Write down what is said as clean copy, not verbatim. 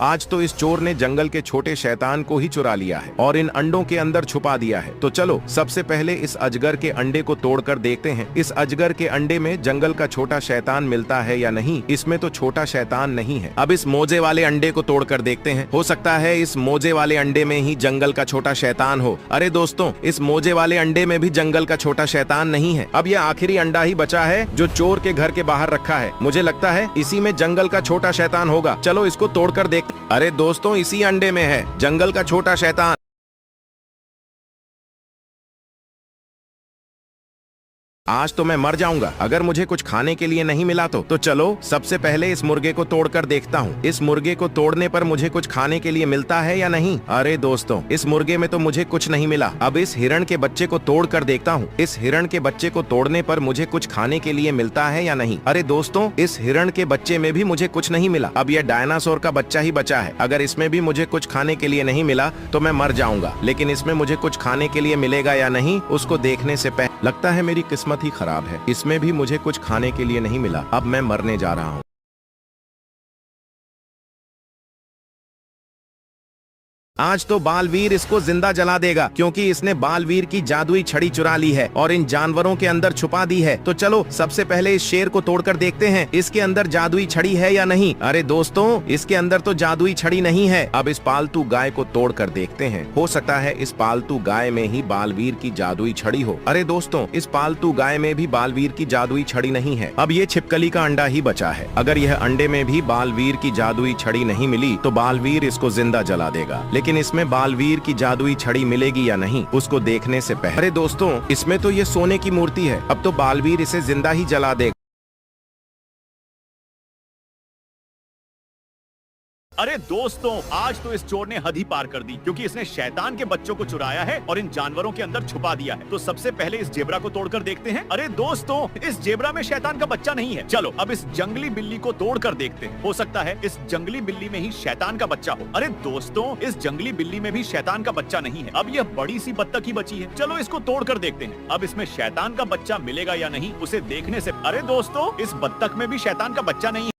आज तो इस चोर ने जंगल के छोटे शैतान को ही चुरा लिया है और इन अंडों के अंदर छुपा दिया है। तो चलो सबसे पहले इस अजगर के अंडे को तोड़कर देखते हैं इस अजगर के अंडे में जंगल का छोटा शैतान मिलता है या नहीं। इसमें तो छोटा शैतान नहीं है। अब इस मोजे वाले अंडे को तोड़कर देखते हैं, हो सकता है इस मोजे वाले अंडे में ही जंगल का छोटा शैतान हो। अरे दोस्तों, इस मोजे वाले अंडे में भी जंगल का छोटा शैतान नहीं है। अब यह आखिरी अंडा ही बचा है जो चोर के घर के बाहर रखा है। मुझे लगता है इसी में जंगल का छोटा शैतान होगा। चलो इसको तोड़कर देख। अरे दोस्तों, इसी अंडे में है जंगल का छोटा शैतान। आज तो मैं मर जाऊंगा अगर मुझे कुछ खाने के लिए नहीं मिला तो चलो सबसे पहले इस मुर्गे को तोड़कर देखता हूँ। इस मुर्गे को तोड़ने पर मुझे कुछ खाने के लिए मिलता है या नहीं। अरे दोस्तों, इस मुर्गे में तो मुझे कुछ नहीं मिला। अब इस हिरण के बच्चे को तोड़कर देखता हूँ। इस हिरण के बच्चे को तोड़ने पर मुझे कुछ खाने के लिए मिलता है या नहीं। अरे दोस्तों, इस हिरण के बच्चे में भी मुझे कुछ नहीं मिला। अब यह डायनासोर का बच्चा ही बचा है। अगर इसमें भी मुझे कुछ खाने के लिए नहीं मिला तो मैं मर जाऊंगा। लेकिन इसमें मुझे कुछ खाने के लिए मिलेगा या नहीं, उसको देखने से पहले लगता है मेरी किस्मत ही खराब है। इसमें भी मुझे कुछ खाने के लिए नहीं मिला। अब मैं मरने जा रहा हूँ। आज तो बालवीर इसको जिंदा जला देगा क्योंकि इसने बालवीर की जादुई छड़ी चुरा ली है और इन जानवरों के अंदर छुपा दी है। तो चलो सबसे पहले इस शेर को तोड़कर देखते हैं इसके अंदर जादुई छड़ी है या नहीं। अरे दोस्तों, इसके अंदर तो जादुई छड़ी नहीं है। अब इस पालतू गाय को तोड़कर देखते हैं, हो सकता है इस पालतू गाय में ही बालवीर की जादुई छड़ी हो। अरे दोस्तों, इस पालतू गाय में भी बालवीर की जादुई छड़ी नहीं है। अब ये छिपकली का अंडा ही बचा है। अगर यह अंडे में भी बालवीर की जादुई छड़ी नहीं मिली तो बालवीर इसको जिंदा जला देगा। लेकिन इसमें बालवीर की जादुई छड़ी मिलेगी या नहीं, उसको देखने से पहले अरे दोस्तों, इसमें तो ये सोने की मूर्ति है। अब तो बालवीर इसे जिंदा ही जला देगा। अरे दोस्तों, आज तो इस चोर ने हद ही पार कर दी क्योंकि इसने शैतान के बच्चों को चुराया है और इन जानवरों के अंदर छुपा दिया है। तो सबसे पहले इस जेब्रा को तोड़कर देखते हैं। अरे दोस्तों, इस जेब्रा में शैतान का बच्चा नहीं है। चलो अब इस जंगली बिल्ली को तोड़कर देखते हैं, हो सकता है इस जंगली बिल्ली में ही शैतान का बच्चा हो। अरे दोस्तों, इस जंगली बिल्ली में भी शैतान का बच्चा नहीं है। अब यह बड़ी सी बत्तख ही बची है। चलो इसको तोड़कर देखते हैं, अब इसमें शैतान का बच्चा मिलेगा या नहीं, उसे देखने से अरे दोस्तों, इस बत्तख में भी शैतान का बच्चा नहीं है।